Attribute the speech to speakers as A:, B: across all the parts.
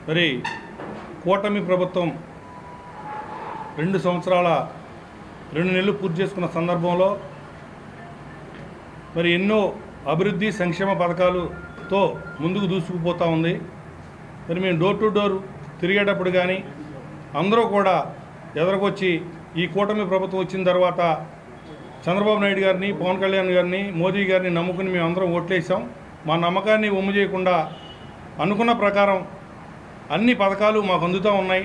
A: మరి కూటమి ప్రభుత్వం 2 సంవత్సరాల 2 నెలలు పూర్తి చేసుకున్న సందర్భంలో మరి ఎన్నో అభివృద్ధి సంక్షేమ పథకాలతో ముందుకు దూసుకుపోతూ ఉంది. మరి మేము డోర్ టు డోర్ తిరిగేటప్పుడు కానీ అందరూ కూడా ఎదురుకొచ్చి ఈ కూటమి ప్రభుత్వం వచ్చిన తర్వాత చంద్రబాబు నాయుడు గారిని, పవన్ కళ్యాణ్ గారిని, మోదీ గారిని నమ్ముకుని మేము అందరం ఓట్లేసాం. మా నమ్మకాన్ని ఒమ్ము చేయకుండా అనుకున్న ప్రకారం అన్ని పథకాలు మాకు అందుతూ ఉన్నాయి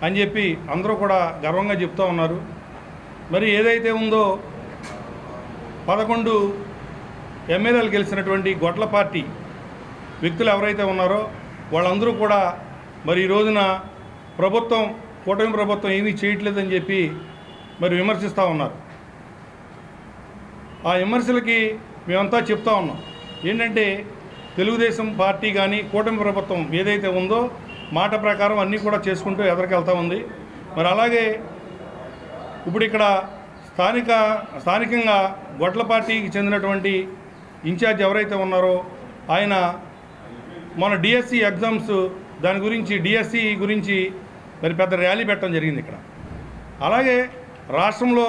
A: అని చెప్పి అందరూ కూడా గర్వంగా చెప్తూ ఉన్నారు. మరి ఏదైతే ఉందో 11 ఎమ్మెల్యేలు గెలిచినటువంటి గొడ్ల పార్టీ వ్యక్తులు ఎవరైతే ఉన్నారో వాళ్ళందరూ కూడా మరి ఈ రోజున కూటమి ప్రభుత్వం ఏమీ చేయట్లేదని చెప్పి మరి విమర్శిస్తూ ఉన్నారు. ఆ విమర్శలకి మేమంతా చెప్తా ఉన్నాం. ఏంటంటే తెలుగుదేశం పార్టీ కానీ కూటమి ప్రభుత్వం ఏదైతే ఉందో మాట ప్రకారం అన్నీ కూడా చేసుకుంటూ ఎదరికెళ్తూ ఉంది. మరి అలాగే ఇప్పుడు ఇక్కడ స్థానికంగా గొడ్ల పార్టీకి చెందినటువంటి ఇన్ఛార్జ్ ఎవరైతే ఉన్నారో ఆయన మన డిఎస్సి ఎగ్జామ్స్ దాని గురించి డిఎస్సి గురించి మరి పెద్ద ర్యాలీ పెట్టడం జరిగింది ఇక్కడ. అలాగే రాష్ట్రంలో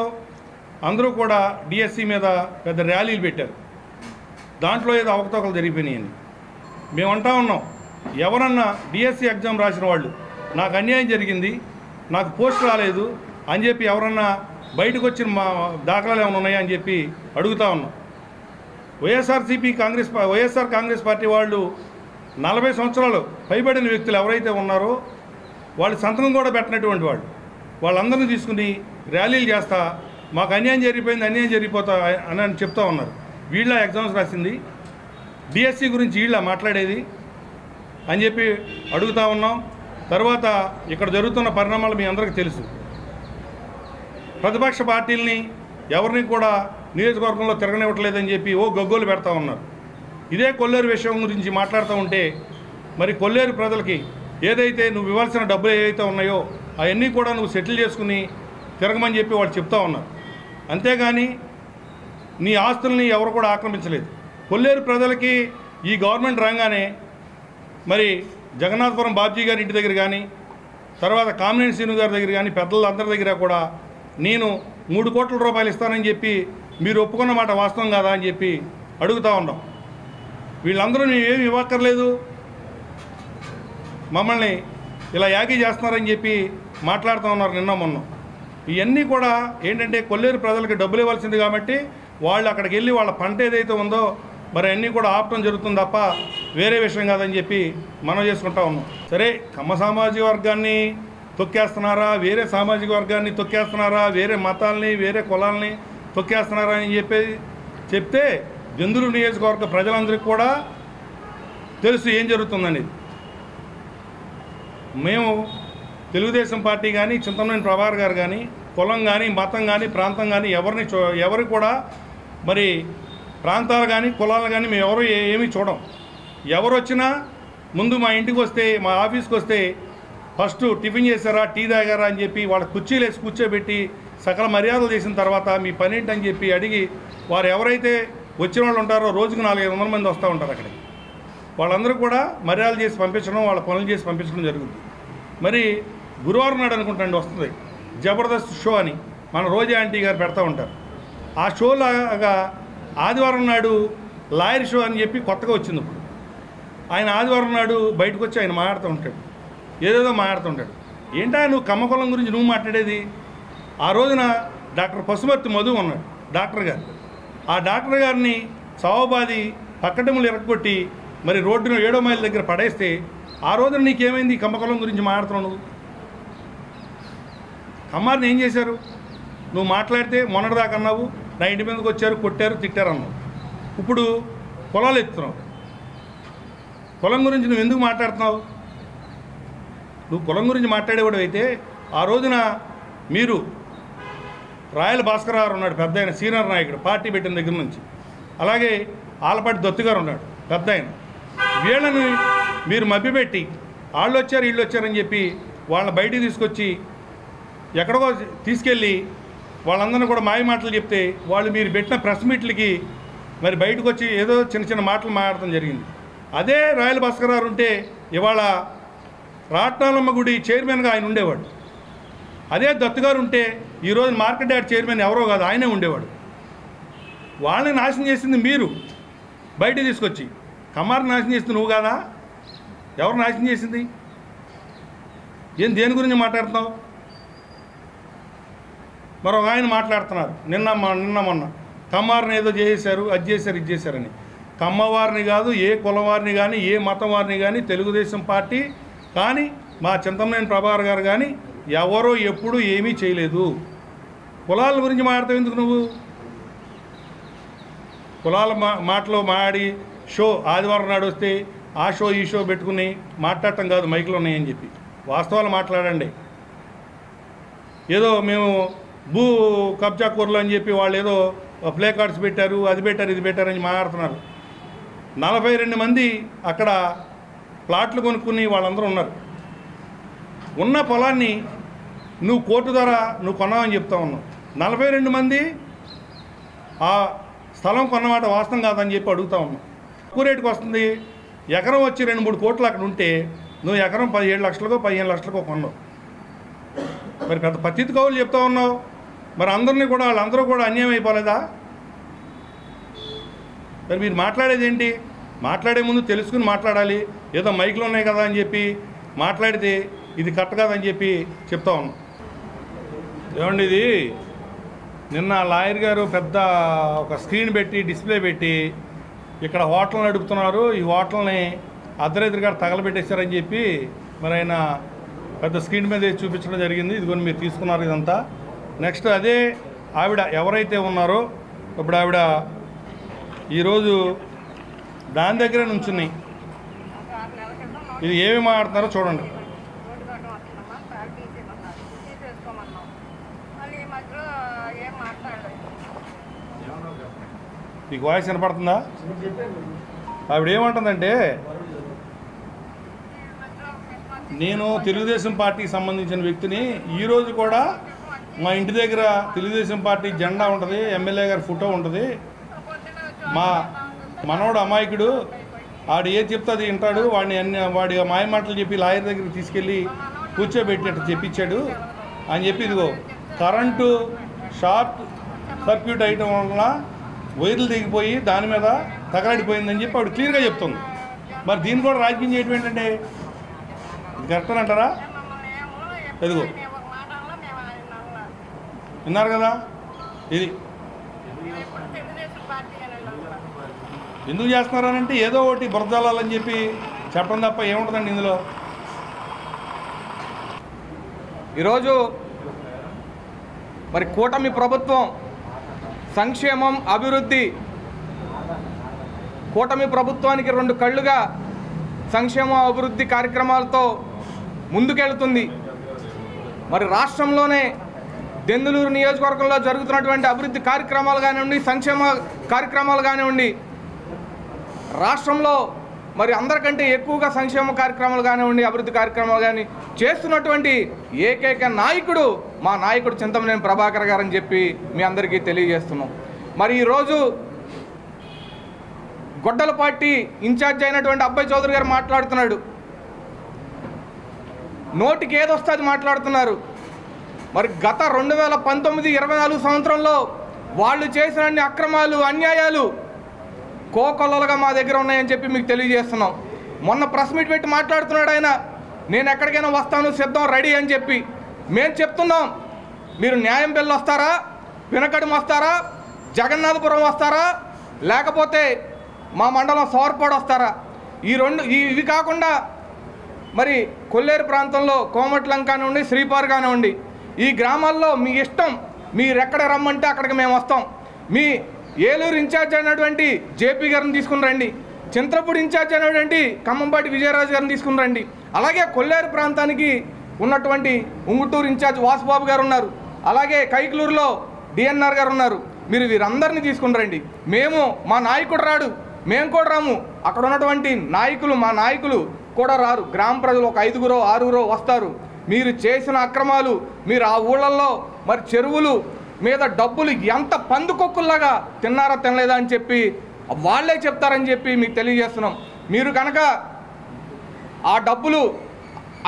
A: అందరూ కూడా డిఎస్సి మీద పెద్ద ర్యాలీలు పెట్టారు. దాంట్లో ఏదో అవకతవకలు జరిగిపోయినాయని మేము అంటా ఉన్నాం. ఎవరన్నా డిఎస్సి ఎగ్జామ్ రాసిన వాళ్ళు నాకు అన్యాయం జరిగింది, నాకు పోస్ట్ రాలేదు అని చెప్పి ఎవరన్నా బయటకు వచ్చిన మా దాఖలాలు ఏమైనా ఉన్నాయా అని చెప్పి అడుగుతూ ఉన్నాం. వైఎస్ఆర్ కాంగ్రెస్ పార్టీ వాళ్ళు 40 సంవత్సరాలు పైబడిన వ్యక్తులు ఎవరైతే ఉన్నారో వాళ్ళు సంతకం కూడా పెట్టినటువంటి వాళ్ళందరినీ తీసుకుని ర్యాలీలు చేస్తా మాకు అన్యాయం జరిగిపోతా అని చెప్తా ఉన్నారు. వీళ్ళ ఎగ్జామ్స్ రాసింది, డిఎస్సి గురించి వీళ్ళ మాట్లాడేది అని చెప్పి అడుగుతూ ఉన్నాం. తర్వాత ఇక్కడ జరుగుతున్న పరిణామాలు మీ అందరికీ తెలుసు. ప్రతిపక్ష పార్టీలని ఎవరిని కూడా నియోజకవర్గంలో తిరగనివ్వట్లేదని చెప్పి గగ్గోలు పెడతా ఉన్నారు. ఇదే కొల్లేరు విషయం గురించి మాట్లాడుతూ ఉంటే మరి కొల్లేరు ప్రజలకి ఏదైతే నువ్వు ఇవ్వాల్సిన డబ్బులు ఏవైతే ఉన్నాయో అవన్నీ కూడా నువ్వు సెటిల్ చేసుకుని తిరగమని చెప్పి వాళ్ళు చెప్తా ఉన్నారు. అంతేగాని నీ ఆస్తుల్ని ఎవరు కూడా ఆక్రమించలేదు. కొల్లేరు ప్రజలకి ఈ గవర్నమెంట్ రాగానే మరి జగన్నాథపురం బాబ్జీ గారి ఇంటి దగ్గర కానీ తర్వాత కామినేని శ్రీను గారి దగ్గర కానీ పెద్దలందరి దగ్గర కూడా నేను 3 కోట్ల రూపాయలు ఇస్తానని చెప్పి మీరు ఒప్పుకున్న మాట వాస్తవం కాదా అని చెప్పి అడుగుతూ ఉన్నాం. వీళ్ళందరూ ఏమి ఇవ్వక్కర్లేదు, మమ్మల్ని ఇలా యాగి చేస్తున్నారని చెప్పి మాట్లాడుతూ ఉన్నారు నిన్న మొన్న. ఇవన్నీ కూడా ఏంటంటే కొల్లేరు ప్రజలకు డబ్బులు ఇవ్వాల్సింది కాబట్టి వాళ్ళు అక్కడికి వెళ్ళి వాళ్ళ పంట ఏదైతే ఉందో మరి అన్నీ కూడా ఆపటం జరుగుతుంది తప్ప వేరే విషయం కాదని చెప్పి మనం చేసుకుంటా ఉన్నాం. సరే, కమ్మ సామాజిక వర్గాన్ని తొక్కేస్తున్నారా, వేరే సామాజిక వర్గాన్ని తొక్కేస్తున్నారా, వేరే మతాలని వేరే కులాలని తొక్కేస్తున్నారా అని చెప్తే జందులు నియోజకవర్గ ప్రజలందరికీ కూడా తెలుసు ఏం జరుగుతుందనేది. మేము తెలుగుదేశం పార్టీ కానీ చింతమనేని ప్రభాకర్ గారు కానీ కులం కానీ మతం కానీ ప్రాంతం కానీ ఎవరు కూడా మరి ప్రాంతాలు కానీ కులాలు కానీ మేము ఎవరు ఏమీ చూడం. ఎవరు వచ్చినా ముందు మా ఇంటికి వస్తే మా ఆఫీస్కి వస్తే ఫస్ట్ టిఫిన్ చేశారా, టీ తాగారా అని చెప్పి వాళ్ళ కుర్చీలు వేసి కూర్చోబెట్టి సకల మర్యాదలు చేసిన తర్వాత మీ పని ఏంటని చెప్పి అడిగి వారు ఎవరైతే వచ్చిన వాళ్ళు ఉంటారో రోజుకు 400-500 మంది వస్తూ ఉంటారు అక్కడికి. వాళ్ళందరూ కూడా మర్యాదలు చేసి పంపించడం, వాళ్ళ పనులు చేసి పంపించడం జరుగుతుంది. మరి గురువారం నాడు అనుకుంటాండి వస్తుంది జబర్దస్త్ షో అని మన రోజా ఆంటీ గారు పెడతా ఉంటారు. ఆ షోలాగా ఆదివారం నాడు లాయర్ షో అని చెప్పి కొత్తగా వచ్చింది. ఇప్పుడు ఆయన ఆదివారం నాడు బయటకు వచ్చి ఆయన మాట్లాడుతూ ఉంటాడు, ఏదేదో మాట్లాడుతుంటాడు. ఏంటా నువ్వు కమ్మకులం గురించి నువ్వు మాట్లాడేది? ఆ రోజున డాక్టర్ పశుమర్తి మధు ఉన్నాడు డాక్టర్ గారు. ఆ డాక్టర్ గారిని చావబాది పక్కటములు ఎరగొట్టి మరి రోడ్డును 7వ మైల్ దగ్గర పడేస్తే ఆ రోజున నీకేమైంది? కమ్మకులం గురించి మాట్లాడుతున్నావు నువ్వు. కమ్మారిని ఏం చేశారు? నువ్వు మాట్లాడితే మొన్నటిదాకా అన్నావు నా ఇంటి మీదకి వచ్చారు, కొట్టారు, తిట్టారు అన్నావు. ఇప్పుడు కులాలు ఎత్తుతున్నావు. కులం గురించి నువ్వు ఎందుకు మాట్లాడుతున్నావు? నువ్వు కులం గురించి మాట్లాడేవాడు అయితే ఆ రోజున మీరు రాయల భాస్కర్ గారు ఉన్నాడు పెద్ద ఆయన, సీనియర్ నాయకుడు పార్టీ పెట్టిన దగ్గర నుంచి. అలాగే ఆలపాటి దత్తు గారు ఉన్నాడు పెద్ద ఆయన. వీళ్ళని మీరు మభ్యపెట్టి వాళ్ళు వచ్చారు వీళ్ళు వచ్చారని చెప్పి వాళ్ళని బయటికి తీసుకొచ్చి ఎక్కడికో తీసుకెళ్ళి వాళ్ళందరినీ కూడా మాయ మాటలు చెప్తే వాళ్ళు మీరు పెట్టిన ప్రెస్ మీట్లకి మరి బయటకు వచ్చి ఏదో చిన్న చిన్న మాటలు మాట్లాడటం జరిగింది. అదే రాయల భాస్కర్ గారు ఉంటే ఇవాళ రాట్నాలమ్మ గుడి చైర్మన్గా ఆయన ఉండేవాడు. అదే దత్తుగారు ఉంటే ఈరోజు మార్కెట్ యార్డ్ చైర్మన్ ఎవరో కాదు, ఆయనే ఉండేవాడు. వాళ్ళని నాశనం చేసింది మీరు బయట తీసుకొచ్చి. కమ్మారిని నాశనం చేసింది నువ్వు కాదా? ఎవరు నాశనం చేసింది? దేని గురించి మాట్లాడుతున్నావు? మరొక ఆయన మాట్లాడుతున్నారు నిన్న మొన్న కమ్మారిని ఏదో చేశారు, అది చేశారు, ఇది చేశారని. కమ్మవారిని కాదు, ఏ కులవారిని కానీ, ఏ మతం వారిని కానీ, తెలుగుదేశం పార్టీ కానీ, మా చింతమనేని ప్రభాకర్ గారు కానీ ఎవరో ఎప్పుడూ ఏమీ చేయలేదు. కులాల గురించి మాట్లాడతావు ఎందుకు నువ్వు? కులాల మాటలో మాడి షో ఆదివారం నాడు వస్తే ఆ షో ఈ షో పెట్టుకుని మాట్లాడటం కాదు, మైకులు ఉన్నాయని చెప్పి వాస్తవాలు మాట్లాడండి. ఏదో మేము భూ కబ్జా కూరలు అని చెప్పి వాళ్ళు ఏదో ప్లే కార్డ్స్ పెట్టారు, అది పెట్టారు, ఇది పెట్టారని మాట్లాడుతున్నారు. 42 మంది అక్కడ ప్లాట్లు కొనుక్కుని వాళ్ళందరూ ఉన్నారు. ఉన్న పొలాన్ని నువ్వు కోర్టు ద్వారా నువ్వు కొన్నావని చెప్తా ఉన్నావు. 42 మంది ఆ స్థలం కొన్నమాట వాస్తవం కాదని చెప్పి అడుగుతా ఉన్నావు. తక్కువ రేటుకి వస్తుంది. ఎకరం వచ్చి 2-3 కోట్లు అక్కడ ఉంటే నువ్వు ఎకరం 17 లక్షలకో 15 లక్షలకో కొన్నావు. మరి పెద్ద పత్తితి కవులు చెప్తా ఉన్నావు. మరి అందరినీ కూడా వాళ్ళందరూ కూడా అన్యాయం అయిపోలేదా? మరి మీరు మాట్లాడేది ఏంటి? మాట్లాడే ముందు తెలుసుకుని మాట్లాడాలి. ఏదో మైకులు ఉన్నాయి కదా అని చెప్పి మాట్లాడితే ఇది కరెక్ట్ కాదని చెప్పి చెప్తా ఉన్నాం. ఏమండి, ఇది నిన్న లాయర్ గారు పెద్ద ఒక స్క్రీన్ పెట్టి డిస్ప్లే పెట్టి ఇక్కడ హోటల్ నడుపుతున్నారు, ఈ హోటల్ని అర్ధరాత్రి గారు తగలబెట్టేశారని చెప్పి మరి ఆయన పెద్ద స్క్రీన్ మీద చూపించడం జరిగింది. ఇదిగోని మీరు తీసుకున్నారు ఇదంతా. నెక్స్ట్ అదే ఆవిడ ఎవరైతే ఉన్నారో ఇప్పుడు ఆవిడ ఈరోజు దాని దగ్గర నుంచున్నాయి. ఇది ఏమి మాట్లాడుతున్నారో చూడండి. నీకు వాయిస్ వినపడుతుందా? ఆవిడ ఏమంటుందంటే, నేను తెలుగుదేశం పార్టీకి సంబంధించిన వ్యక్తిని, ఈరోజు కూడా మా ఇంటి దగ్గర తెలుగుదేశం పార్టీ జెండా ఉంటుంది, ఎమ్మెల్యే గారి ఫోటో ఉంటుంది. మా మనోడు అమాయకుడు, ఆడు ఏది చెప్తే అది వింటాడు, వాడి మాయ మాటలు చెప్పి లాయర్ దగ్గరికి తీసుకెళ్ళి కూర్చోబెట్టినట్టు చెప్పించాడు అని చెప్పి ఇదిగో కరెంటు షార్ట్ సర్క్యూట్ అయ్యటం వలన వైర్లు దిగిపోయి దాని మీద తగలడిపోయిందని చెప్పి ఆవిడ క్లియర్గా చెప్తుంది. మరి దీన్ని కూడా రాజకీయం చేయడం ఏంటంటే కరెక్ట్ అంటారా? ఎదుగో విన్నారు కదా. ఇది ఎందుకు చేస్తున్నారనంటే ఏదో ఒకటి బురదలాలని చెప్పి చెప్పడం తప్ప ఏముంటుందండి ఇందులో.
B: ఈరోజు మరి కూటమి ప్రభుత్వం సంక్షేమం, అభివృద్ధి, కూటమి ప్రభుత్వానికి 2 కళ్ళుగా సంక్షేమం, అభివృద్ధి కార్యక్రమాలతో ముందుకెళ్తుంది. మరి రాష్ట్రంలోనే దెందులూరు నియోజకవర్గంలో జరుగుతున్నటువంటి అభివృద్ధి కార్యక్రమాలు కానివ్వండి, సంక్షేమ కార్యక్రమాలు కానివ్వండి, రాష్ట్రంలో మరి అందరికంటే ఎక్కువగా సంక్షేమ కార్యక్రమాలు కానివ్వండి, అభివృద్ధి కార్యక్రమాలు కానీ చేస్తున్నటువంటి ఏకైక నాయకుడు మా నాయకుడు చింతమనేని ప్రభాకర్ గారు అని చెప్పి మీ అందరికీ తెలియజేస్తున్నాం. మరి ఈరోజు గొడ్డలపాటి ఇన్ఛార్జ్ అయినటువంటి అబ్బాయి చౌదరి గారు మాట్లాడుతున్నాడు. నోటికి ఏదొస్తే అది మాట్లాడుతున్నారు. మరి గత 2019-24 సంవత్సరంలో వాళ్ళు చేసిన అన్ని అక్రమాలు, అన్యాయాలు కోకొల్లలుగా మా దగ్గర ఉన్నాయని చెప్పి మీకు తెలియజేస్తున్నాం. మొన్న ప్రెస్ మీట్ పెట్టి మాట్లాడుతున్నాడు ఆయన, నేను ఎక్కడికైనా వస్తాను, సిద్ధం, రెడీ అని చెప్పి. మేము చెప్తున్నాం, మీరు న్యాయం బిల్లు వస్తారా, వినకడం వస్తారా, జగన్నాథపురం వస్తారా, లేకపోతే మా మండలం సోర్పాడు వస్తారా? ఇవి కాకుండా మరి కొల్లేరు ప్రాంతంలో కోమట్లం కానివ్వండి, శ్రీపార్ కానివ్వండి, ఈ గ్రామాల్లో మీ ఇష్టం, మీరు ఎక్కడ రమ్మంటే అక్కడికి మేము వస్తాం. మీ ఏలూరు ఇన్ఛార్జ్ అయినటువంటి జేపీ గారిని తీసుకుని రండి, చింతలపూడి ఇన్ఛార్జ్ అయినటువంటి ఖమ్మంపాటి విజయరాజు గారిని తీసుకుని రండి, అలాగే కొల్లేరు ప్రాంతానికి ఉన్నటువంటి ఉంగుటూరు ఇన్ఛార్జ్ వాసుబాబు గారు ఉన్నారు, అలాగే కైకలూరులో డిఎన్ఆర్ గారు ఉన్నారు. మీరు వీరందరినీ తీసుకుని రండి. మేము, మా నాయకుడు రాడు, మేము కూడా రాము, అక్కడ ఉన్నటువంటి నాయకులు, మా నాయకులు కూడా రారు. గ్రామ ప్రజలు ఒక 5-6 వస్తారు. మీరు చేసిన అక్రమాలు, మీరు ఆ ఊళ్ళల్లో మరి చెరువులు మీద డబ్బులు ఎంత పందుకొక్కుల్లాగా తిన్నారా తినలేదా అని చెప్పి వాళ్ళే చెప్తారని చెప్పి మీకు తెలియజేస్తున్నాం. మీరు కనుక ఆ డబ్బులు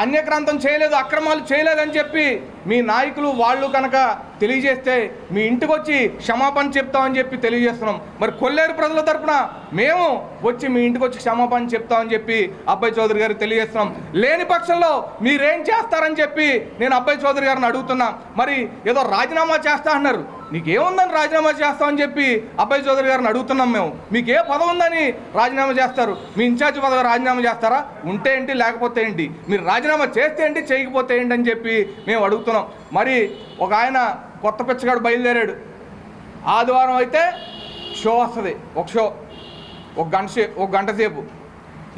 B: అన్యక్రాంతం చేయలేదు, అక్రమాలు చేయలేదని చెప్పి మీ నాయకులు వాళ్ళు కనుక తెలియజేస్తే మీ ఇంటికి వచ్చి క్షమాపణ చెప్తామని చెప్పి తెలియజేస్తున్నాం. మరి కొల్లేరు ప్రజల తరపున మేము వచ్చి మీ ఇంటికి వచ్చి క్షమాపణ చెప్తామని చెప్పి అబ్బాయి చౌదరి గారికి తెలియజేస్తున్నాం. లేని పక్షంలో మీరేం చేస్తారని చెప్పి నేను అబ్బాయి చౌదరి గారిని అడుగుతున్నా. మరి ఏదో రాజీనామా చేస్తా అన్నారు, నీకేముందని రాజీనామా చేస్తామని చెప్పి అబ్బాయి చౌదరి గారిని అడుగుతున్నాం. మేము మీకు ఏ పదవి ఉందని రాజీనామా చేస్తారు? మీ ఇన్ఛార్జ్ పదవి రాజీనామా చేస్తారా? ఉంటే ఏంటి, లేకపోతే ఏంటి? మీరు రాజీనామా చేస్తే ఏంటి, చేయకపోతే ఏంటి అని చెప్పి మేము అడుగుతున్నాం. మరి ఒక ఆయన కొత్త పిచ్చగాడు బయలుదేరాడు. ఆదివారం అయితే షో వస్తుంది, ఒక షో ఒక గంట సేపు.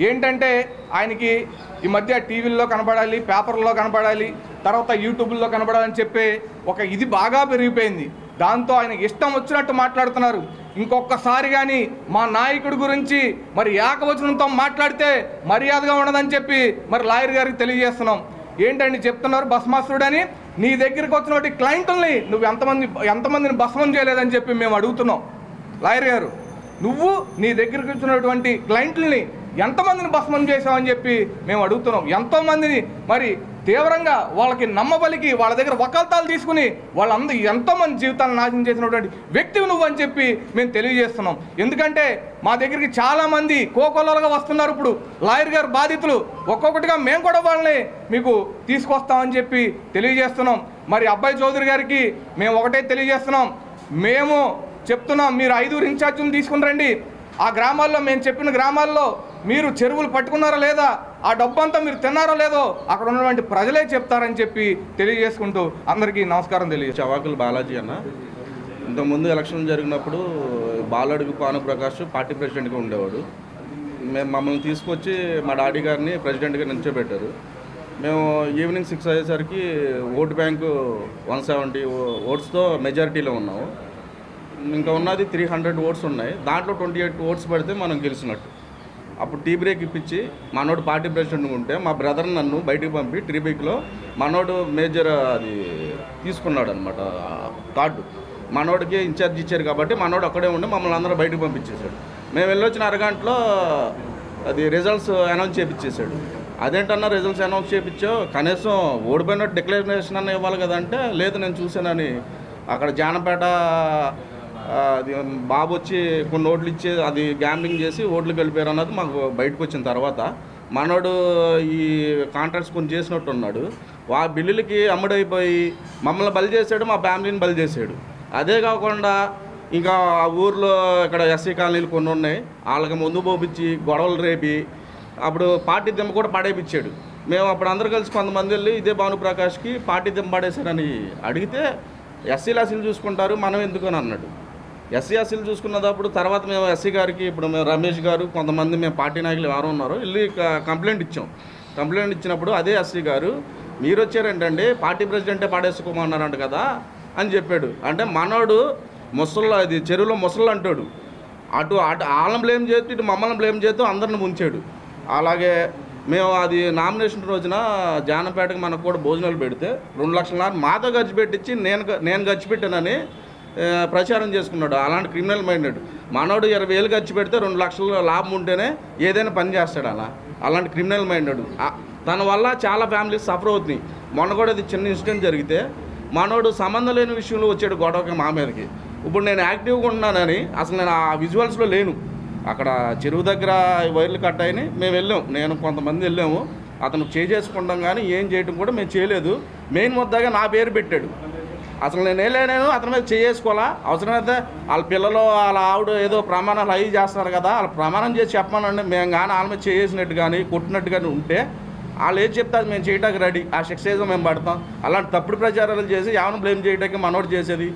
B: ఏంటంటే ఆయనకి ఈ మధ్య టీవీల్లో కనపడాలి, పేపర్లో కనపడాలి, తర్వాత యూట్యూబ్లో కనపడాలని చెప్పి ఒక ఇది బాగా పెరిగిపోయింది. దాంతో ఆయనకి ఇష్టం వచ్చినట్టు మాట్లాడుతున్నారు. ఇంకొకసారి కానీ మా నాయకుడి గురించి మరి ఏకవచనంతో మాట్లాడితే మర్యాదగా ఉండదని చెప్పి మరి లాయర్ గారికి తెలియజేస్తున్నాం. ఏంటండి చెప్తున్నారు భస్మాసురుడని? నీ దగ్గరికి వచ్చినటువంటి క్లయింట్లని నువ్వు ఎంతమందిని భస్మం చేయలేదని చెప్పి మేము అడుగుతున్నాం. లాయర్ గారు, నువ్వు నీ దగ్గరికి వచ్చినటువంటి క్లయింట్లని ఎంతమందిని భస్మం చేసావని చెప్పి మేము అడుగుతున్నాం. ఎంతోమందిని మరి తీవ్రంగా వాళ్ళకి నమ్మబలికి వాళ్ళ దగ్గర వకాల్తాలు తీసుకుని వాళ్ళందరూ ఎంతోమంది జీవితాలను నాశనం చేసినటువంటి వ్యక్తివి నువ్వు అని చెప్పి మేము తెలియజేస్తున్నాం. ఎందుకంటే మా దగ్గరికి చాలామంది కోకొల్లలుగా వస్తున్నారు. ఇప్పుడు లాయర్ గారు బాధితులు ఒక్కొక్కటిగా మేము కూడా వాళ్ళని మీకు తీసుకొస్తామని చెప్పి తెలియజేస్తున్నాం. మరి అబ్బాయి చౌదరి గారికి మేము ఒకటే తెలియజేస్తున్నాం, మేము చెప్తున్నాం, మీరు 5 ఇన్ఛార్జీలు తీసుకుని రండి. ఆ గ్రామాల్లో మేము చెప్పిన గ్రామాల్లో మీరు చెరువులు పట్టుకున్నారో లేదా, ఆ డబ్బంతా మీరు తిన్నారో లేదో అక్కడ ఉన్నటువంటి ప్రజలే చెప్తారని చెప్పి తెలియజేసుకుంటూ అందరికీ నమస్కారం
C: చవాకుల బాలాజీ అన్న. ఇంతకుముందు ఎలక్షన్ జరిగినప్పుడు బాలడుగు భానుప్రకాష్ పార్టీ ప్రెసిడెంట్గా ఉండేవాడు. మమ్మల్ని తీసుకొచ్చి మా డాడీ గారిని ప్రెసిడెంట్గా నిల్చోబెట్టారు. మేము ఈవినింగ్ 6 అయ్యేసరికి ఓటు బ్యాంకు 170 ఓట్స్తో మెజారిటీలో ఉన్నాము. ఇంకా ఉన్నది 300 ఓట్స్ ఉన్నాయి. దాంట్లో 28 ఓట్స్ పడితే మనం గెలిచినట్టు. అప్పుడు టీ బ్రేక్ ఇప్పించి మనోడు పార్టీ ప్రెసిడెంట్ ఉంటే మా బ్రదర్ నన్ను బయటికి పంపి టీ బ్రేక్లో మనోడు మేజర్ అది తీసుకున్నాడు అనమాట కార్డు. మనోడికి ఇన్ఛార్జ్ ఇచ్చారు కాబట్టి మనోడు అక్కడే ఉండి మమ్మల్ని అందరూ బయటకు పంపించేశాడు. మేము వెళ్ళొచ్చిన అరగంటలో అది రిజల్ట్స్ అనౌన్స్ చేయించేశాడు. అదేంటన్నా రిజల్ట్స్ అనౌన్స్ చేయించావు, కనీసం ఓడిపోయినట్టు డిక్లరేషన్ అన్న ఇవ్వాలి కదంటే, లేదు నేను చూశానని అక్కడ జానపేట అది బాబు వచ్చి కొన్ని ఓట్లు ఇచ్చి అది గ్యాంబ్లింగ్ చేసి ఓట్లు గెలిపారు అన్నది మాకు బయటకు వచ్చిన తర్వాత మనోడు ఈ కాంట్రాక్ట్స్ కొన్ని చేసినట్టు ఉన్నాడు. బిల్లులకి అమ్ముడైపోయి మమ్మల్ని బలి చేశాడు, మా ఫ్యామిలీని బలి చేశాడు. అదే కాకుండా ఇంకా ఆ ఊర్లో ఇక్కడ ఎస్సీ కాలనీలు కొన్ని ఉన్నాయి, వాళ్ళకి ముందు పోపించి గొడవలు రేపి అప్పుడు పార్టీ దిమ్మ కూడా పడేపించాడు. మేము అప్పుడు అందరూ కలిసి కొంతమంది వెళ్ళి ఇదే భానుప్రకాష్కి పార్టీ దిమ్మ పడేశారని అడిగితే ఎస్సీలు చూసుకుంటారు మనం ఎందుకు అని అన్నాడు. ఎస్సీలు చూసుకున్నప్పుడు తర్వాత మేము ఎస్సీ గారికి ఇప్పుడు మేము రమేష్ గారు కొంతమంది మేము పార్టీ నాయకులు ఎవరు ఉన్నారో వెళ్ళి కంప్లైంట్ ఇచ్చాం. కంప్లైంట్ ఇచ్చినప్పుడు అదే ఎస్సీ గారు మీరు వచ్చారేంటండి పార్టీ ప్రెసిడెంటే పాడేసుకోమన్నారంట కదా అని చెప్పాడు. అంటే మనోడు ముసళ్ళు అది చెరువులో ముసళ్ళు అంటాడు, అటు వాళ్ళని బ్లేమ్ చేస్తూ ఇటు మమ్మల్ని బ్లేమ్ చేస్తూ అందరిని ముంచాడు. అలాగే మేము అది నామినేషన్ రోజున జానపేటకి మనకు కూడా భోజనాలు పెడితే 2 లక్షల మాతో ఖర్చు పెట్టించి నేను ఖర్చు పెట్టానని ప్రచారం చేసుకున్నాడు. అలాంటి క్రిమినల్ మైండెడ్ మనోడు 20,000 ఖర్చు పెడితే 2 లక్షల లాభం ఉంటేనే ఏదైనా పని చేస్తాడు. అలాంటి క్రిమినల్ మైండెడ్ దానివల్ల చాలా ఫ్యామిలీస్ సఫర్ అవుతున్నాయి. మొన్న కూడా అది చిన్న ఇన్సిడెంట్ జరిగితే మనోడు సంబంధం లేని విషయంలో వచ్చాడు గొడవకి మా మీదకి. ఇప్పుడు నేను యాక్టివ్గా ఉన్నానని అసలు నేను ఆ విజువల్స్లో లేను. అక్కడ చెరువు దగ్గర వైర్లు కట్ అయినాయి, మేము వెళ్ళాం, నేను కొంతమంది వెళ్ళాము. అతను చేసుకుంటాం కానీ ఏం చేయడం కూడా మేము చేయలేదు. మెయిన్ ముద్దగా నా పేరు పెట్టాడు. అసలు నేను వెళ్ళాను, అతని మీద చేసుకోవాలా, అవసరమైతే వాళ్ళ పిల్లలు వాళ్ళ ఆవిడ ఏదో ప్రమాణాలు అవి చేస్తున్నారు కదా, వాళ్ళు ప్రమాణం చేసి చెప్పమనండి. మేము కానీ వాళ్ళ మీద చేసినట్టు కానీ కొట్టినట్టు కానీ ఉంటే వాళ్ళు ఏది చెప్తే అది మేము చేయడానికి రెడీ, ఆ శిక్ష ఏదో మేము పడతాం. అలాంటి తప్పుడు ప్రచారాలు చేసి ఎవరిని బ్లేమ్ చేయడానికి మనోడు చేసేది.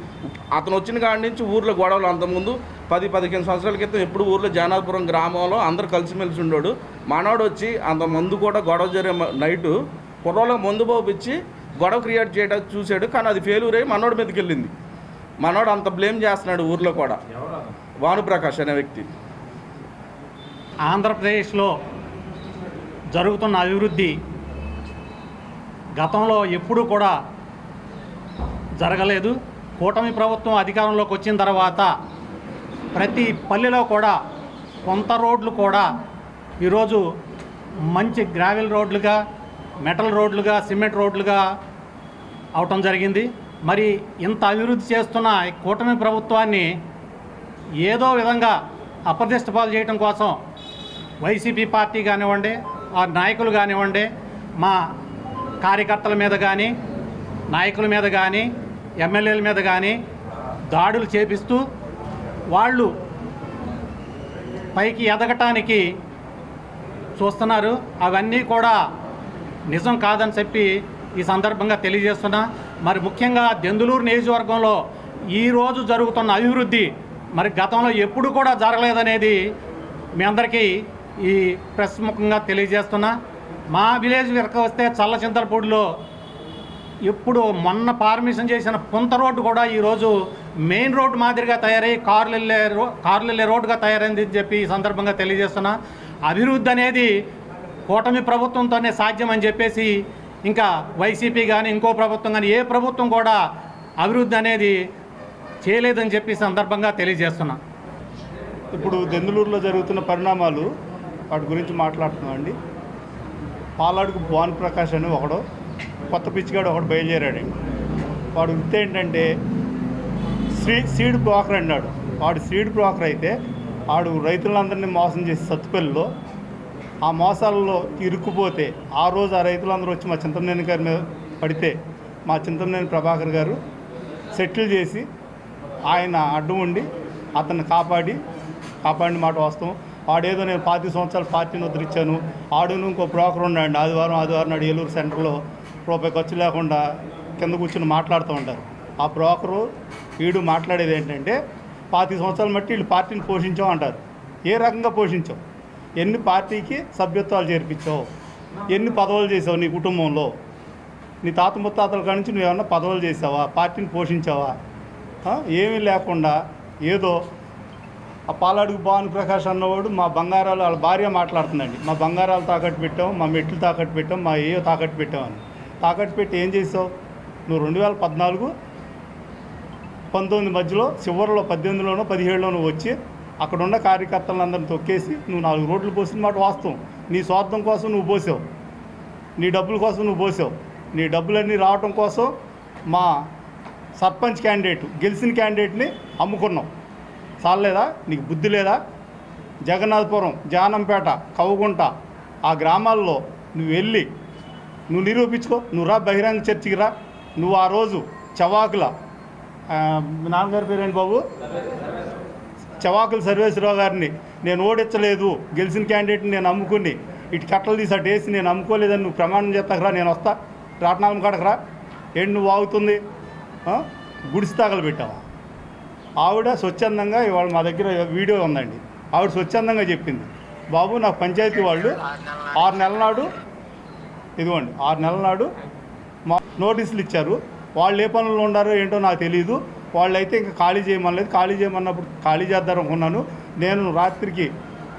C: అతను వచ్చిన కాడి నుంచి ఊర్లో గొడవలు అంతకుముందు 10-15 సంవత్సరాల క్రితం ఎప్పుడు ఊర్లో జానాపురం గ్రామంలో అందరూ కలిసిమెలిసి ఉండోడు. మనోడు వచ్చి అంత మందు కూడా గొడవ జరిగే నైటు కుర్రలో మందు పోపించి గొడవ క్రియేట్ చేయడానికి చూశాడు. కానీ అది ఫెయిల్యూర్ అయ్యి మనోడి మీదకి వెళ్ళింది. మనోడు అంత బ్లేమ్ చేస్తున్నాడు ఊర్లో కూడా. భానుప్రకాష్ అనే వ్యక్తి.
D: ఆంధ్రప్రదేశ్లో జరుగుతున్న అభివృద్ధి గతంలో ఎప్పుడూ కూడా జరగలేదు. కూటమి ప్రభుత్వం అధికారంలోకి వచ్చిన తర్వాత ప్రతి పల్లెలో కూడా కొంత రోడ్లు కూడా ఈరోజు మంచి గ్రావెల్ రోడ్లుగా మెటల్ రోడ్లుగా, సిమెంట్ రోడ్లుగా అవటం జరిగింది. మరి ఇంత అభివృద్ధి చేస్తున్న ఈ కూటమి ప్రభుత్వాన్ని ఏదో విధంగా అప్రదిష్ట పాలు చేయడం కోసం వైసీపీ పార్టీ కానివ్వండి, ఆ నాయకులు కానివ్వండి, మా కార్యకర్తల మీద కానీ, నాయకుల మీద కానీ, ఎమ్మెల్యేల మీద కానీ దాడులు చేపిస్తూ వాళ్ళు పైకి ఎదగటానికి చూస్తున్నారు. అవన్నీ కూడా నిజం కాదని చెప్పి ఈ సందర్భంగా తెలియజేస్తున్నా. మరి ముఖ్యంగా దెందులూరు నియోజకవర్గంలో ఈరోజు జరుగుతున్న అభివృద్ధి మరి గతంలో ఎప్పుడు కూడా జరగలేదనేది మీ అందరికీ ఈ ప్రెస్ ముఖంగా తెలియజేస్తున్నా. మా విలేజ్ వరకు వస్తే చల్లచింతలపూడిలో ఇప్పుడు మొన్న పర్మిషన్ చేసిన పుంత రోడ్డు కూడా ఈరోజు మెయిన్ రోడ్డు మాదిరిగా తయారై కార్లు వెళ్ళే రోడ్డుగా తయారైంది అని చెప్పి ఈ సందర్భంగా తెలియజేస్తున్నా. అభివృద్ధి అనేది కూటమి ప్రభుత్వంతోనే సాధ్యం అని చెప్పేసి ఇంకా వైసీపీ కానీ ఇంకో ప్రభుత్వం కానీ ఏ ప్రభుత్వం కూడా అభివృద్ధి అనేది చేయలేదని చెప్పి సందర్భంగా తెలియజేస్తున్నా.
E: ఇప్పుడు దెందులూరులో జరుగుతున్న పరిణామాలు వాటి గురించి మాట్లాడుతున్నామండి. పాలాడుకు భానుప్రకాష్ అని ఒకడు కొత్త పిచ్చిగాడు ఒకడు బయలుదేరాడండి. వాడు వృత్తి ఏంటంటే సీడ్ బ్రోకర్ అన్నాడు. వాడు సీడ్ బ్రోకర్ అయితే వాడు రైతులందరినీ మోసం చేసి సత్తుపల్లిలో ఆ మోసాలలో ఇరుక్కుపోతే ఆ రోజు ఆ రైతులందరూ వచ్చి మా చింతమనేని గారి మీద పడితే మా చింతమనేని ప్రభాకర్ గారు సెటిల్ చేసి ఆయన అడ్డం ఉండి అతన్ని కాపాడిన మాట వాస్తవం. వాడేదో నేను 25 సంవత్సరాలు పార్టీని ఉద్ధరించాను, ఆడును ఇంకో బ్రోకర్ ఉన్నాడు ఆదివారం నాడు ఏలూరు సెంటర్లో రూపాయి ఖర్చు లేకుండా కింద కూర్చొని మాట్లాడుతూ ఉంటారు. ఆ బ్రోకరు వీడు మాట్లాడేది ఏంటంటే 25 సంవత్సరాలు బట్టి వీళ్ళు పార్టీని పోషించాం అంటారు. ఏ రకంగా పోషించావు? ఎన్ని పార్టీకి సభ్యత్వాలు చేర్పించావు? ఎన్ని పదవులు చేసావు నీ కుటుంబంలో? నీ తాత ముత్తాతల కాడి నుంచి నువ్వేమన్నా పదవులు చేసావా? పార్టీని పోషించావా? ఏమీ లేకుండా ఏదో ఆ పాలాడుకు భానుప్రకాష్ అన్నవాడు మా బంగారాలు వాళ్ళ భార్య మాట్లాడుతుందండి. మా బంగారాలు తాకట్టు పెట్టాం, మా మెట్లు తాకట్టు పెట్టాం, మా ఏయో తాకట్టు పెట్టామని. తాకట్టు పెట్టి ఏం చేసావు నువ్వు? 2014, 19 మధ్యలో చివరిలో 18లోనో 17లోనో వచ్చి అక్కడున్న కార్యకర్తలందరిని తొక్కేసి నువ్వు 4 రోడ్లు పోసిన మాట వాస్తవం. నీ స్వార్థం కోసం నువ్వు పోసావు, నీ డబ్బుల కోసం నువ్వు పోసావు. నీ డబ్బులన్నీ రావటం కోసం మా సర్పంచ్ క్యాండిడేట్ గెలిచిన క్యాండిడేట్ని అమ్ముకున్నావు. చాలేదా? నీకు బుద్ధి లేదా? జగన్నాథపురం, జానంపేట, కవుగుంట ఆ గ్రామాల్లో నువ్వు వెళ్ళి నువ్వు నిరూపించుకో. నువ్వు రా, బహిరంగ చర్చికి రా. నువ్వు ఆ రోజు చవాకుల మీ నాన్నగారి పేరేంటి బాబు? చవాకుల సర్వేశ్వరరావు గారిని నేను ఓడించలేదు, గెలిచిన క్యాండిడేట్ని నేను అమ్ముకుని ఇటు కట్టలు తీసి అటు వేసి నేను అమ్ముకోలేదని నువ్వు ప్రమాణం చేస్తాకరా, నేను వస్తా రాట్నాలం కాడకరా. ఏంటి నువ్వు ఆగుతుంది? గుడిసి తాగలు పెట్టావా? ఆవిడ స్వచ్ఛందంగా ఇవాళ మా దగ్గర వీడియో ఉందండి. ఆవిడ స్వచ్ఛందంగా చెప్పింది, బాబు నాకు పంచాయతీ వాళ్ళు 6 నెలల నాడు ఇదిగోండి 6 నెలల నాడు మా నోటీసులు ఇచ్చారు. వాళ్ళు ఏ పనుల్లో ఉన్నారో ఏంటో నాకు తెలియదు. వాళ్ళైతే ఇంకా ఖాళీ చేయమనలేదు. ఖాళీ చేయమన్నప్పుడు ఖాళీ చేద్దాం అనుకున్నాను. నేను రాత్రికి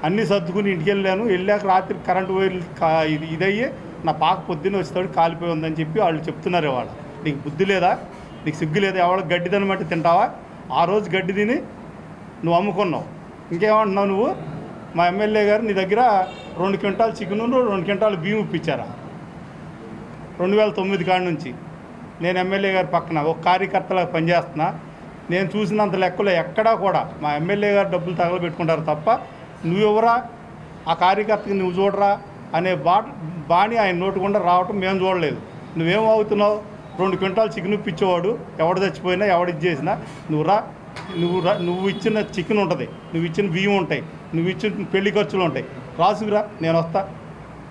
E: అన్నీ సర్దుకుని ఇంటికి వెళ్ళాక రాత్రి కరెంటు వైర్లు ఇదయ్యి నా పాక పొద్దున్న వచ్చేటప్పుడు కాలిపోయి ఉందని చెప్పి వాళ్ళు చెప్తున్నారు. వాళ్ళు నీకు బుద్ధి లేదా? నీకు సిగ్గు లేదా? ఎవరికి గడ్డి తినమంటే తింటావా? ఆ రోజు గడ్డి తిని నువ్వు అమ్ముకున్నావు. ఇంకేమంటున్నావు నువ్వు? మా ఎమ్మెల్యే గారు నీ దగ్గర 2 క్వింటాలు చికెను, 2 క్వింటాలు బియ్యం ఇప్పించారా 2009 కాడి నుంచి. నేను ఎమ్మెల్యే గారి పక్కన ఒక కార్యకర్తలా పనిచేస్తున్నా. నేను చూసినంత లెక్కలో ఎక్కడా కూడా మా ఎమ్మెల్యే గారు డబ్బులు తగలబెట్టుకుంటారు తప్ప నువ్వెవరా, ఆ కార్యకర్తకి నువ్వు చూడరా అనే బాణి ఆయన నోటుకుండా రావటం మేము చూడలేదు. నువ్వేం అవుతున్నావు? 2 క్వింటాలు చికెన్ ఇప్పించేవాడు ఎవడు చచ్చిపోయినా ఎవడిది చేసినా నువ్వు ఇచ్చిన చికెన్ ఉంటుంది, నువ్వు ఇచ్చిన బియ్యం ఉంటాయి, నువ్వు ఇచ్చిన పెళ్లి ఖర్చులు ఉంటాయి. రాసుకురా, నేను వస్తా,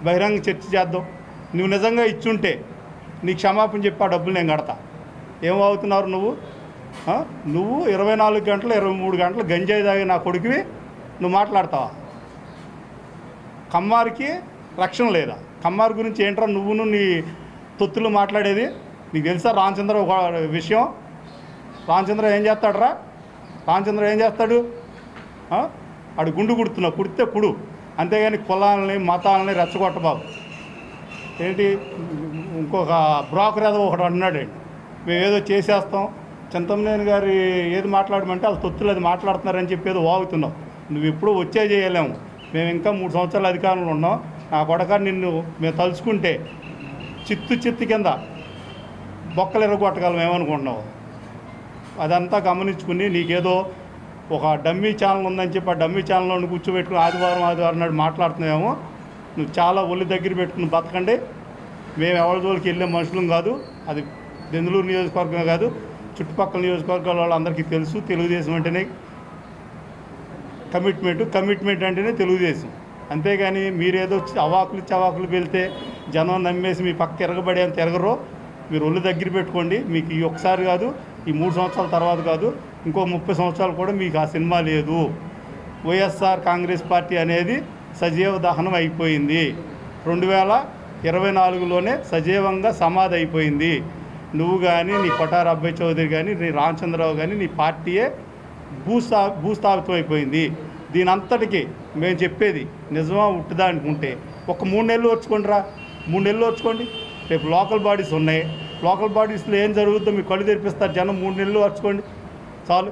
E: బహిరంగ చర్చ చేద్దాం. నువ్వు నిజంగా ఇచ్చుంటే నీ క్షమాపణ చెప్పి ఆ డబ్బులు నేను కడతా. ఏమవుతున్నారు నువ్వు? నువ్వు 24 గంటలు 23 గంటలు గంజాయి తాగి నా కొడుకువి నువ్వు మాట్లాడతావా? కమ్మారికి రక్షణ లేదా? కమ్మారి గురించి ఏంట్రా నువ్వును నీ తొత్తులు మాట్లాడేది? నీకు తెలుసా రామచంద్ర ఒక విషయం? రామచంద్ర ఏం చేస్తాడురా? రామచంద్ర ఏం చేస్తాడు? ఆడు గుండు కుడితే కుడు, అంతేగాని కులాలని మతాలని రెచ్చగొట్టబాబు. ఏంటి ఇంకొక బ్రోకర్ ఏదో ఒకటి అన్నాడండి, మేము ఏదో చేసేస్తాం, చింతమనేని గారి ఏది మాట్లాడమంటే వాళ్ళు తొత్తులు అది మాట్లాడుతున్నారని చెప్పి ఏదో వాగుతున్నావు. నువ్వు ఎప్పుడూ వచ్చే చేయలేము. మేము ఇంకా 3 సంవత్సరాల అధికారంలో ఉన్నాం. నా కొడక నిన్ను మేము తలుచుకుంటే చిత్తు కింద బొక్కలు ఎరగొట్టగలం ఏమనుకుంటున్నావు? అదంతా గమనించుకుని నీకేదో ఒక డమ్మీ ఛానల్ ఉందని చెప్పి ఆ డమ్మీ ఛానల్లో కూర్చోబెట్టుకుని ఆదివారం నాడు మాట్లాడుతున్నావేమో. నువ్వు చాలా ఒళ్ళు దగ్గర పెట్టుకుని బతకండి. మేము ఎవరి జోలికి వెళ్ళే మనుషులం కాదు. అది దెందులూరు నియోజకవర్గం కాదు, చుట్టుపక్కల నియోజకవర్గాల వాళ్ళందరికీ తెలుసు. తెలుగుదేశం అంటేనే కమిట్మెంట్ అంటేనే తెలుగుదేశం. అంతేగాని మీరేదో అవాకులు వెళ్తే జనం నమ్మేసి మీ పక్క తిరగబడి అని తిరగరో. మీరు ఒళ్ళు దగ్గర పెట్టుకోండి. మీకు ఈ ఒక్కసారి కాదు, ఈ 3 సంవత్సరాల తర్వాత కాదు, ఇంకో 30 సంవత్సరాలు కూడా మీకు ఆ సినిమా లేదు. వైఎస్ఆర్ కాంగ్రెస్ పార్టీ అనేది సజీవ దహనం అయిపోయింది. 2024లోనే సజీవంగా సమాధి అయిపోయింది. నువ్వు కానీ, నీ కొటార అబ్బాయి చౌదరి కానీ, నీ రామచంద్రరావు కానీ, నీ పార్టీయే భూస్థాపితం అయిపోయింది. దీని అంతటికీ మేము చెప్పేది నిజమా ఉట్టుదా అనుకుంటే ఒక 3 నెలలు వచ్చుకోండి రా. 3 నెలలు వచ్చుకోండి. రేపు లోకల్ బాడీస్ ఉన్నాయి. లోకల్ బాడీస్లో ఏం జరుగుతుందో మీకు కళ్ళు తెరిపిస్తారు జనం. 3 నెలలు వచ్చుకోండి చాలు.